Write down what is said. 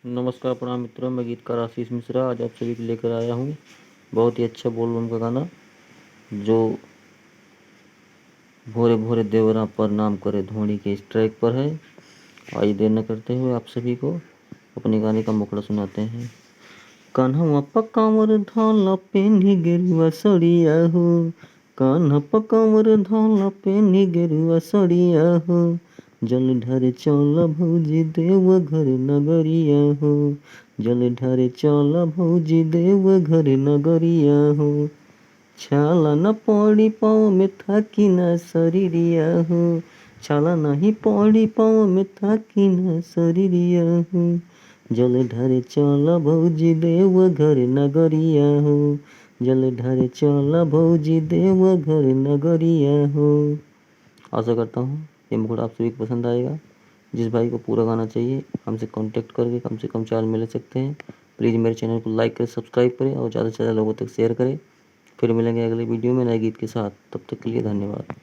नमस्कार प्रणाम मित्रों, मैं गीतकार आशीष मिश्रा आज आप सभी को लेकर आया हूँ बहुत ही अच्छा बोल बम का गाना जो भोरे भोरे देवरा पर नाम करे धोनी के इस ट्रैक पर है। आइए देर न करते हुए आप सभी को अपने गाने का मुखड़ा सुनाते हैं। कान्हा पकावर धाला पेन्ही गेरुआ सड़िया हो, कान्हा पकावर धाला पेन्ही गेरुआ सड़िया हो, जल ढारे चल भौजी देव घर नगरिया हो, जल ढारे चल भौजी देव घर नगरिया हो, छाला न पड़ी पाँव में थाकी न शरीरिया हो, छाला नहीं पड़ी पाँव में थाकी न शरीरिया हो, जल ढारे चल भौजी देव घर नगरिया हो, जल ढारे चल भौजी देव घर नगरिया हो। आशा करता हूँ ये मुखड़ा आप सभी को पसंद आएगा। जिस भाई को पूरा गाना चाहिए हमसे कांटेक्ट करके कम से कम 4 में ले सकते हैं। प्लीज़ मेरे चैनल को लाइक करें, सब्सक्राइब करें और ज़्यादा से ज़्यादा लोगों तक शेयर करें। फिर मिलेंगे अगले वीडियो में नए गीत के साथ। तब तक के लिए धन्यवाद।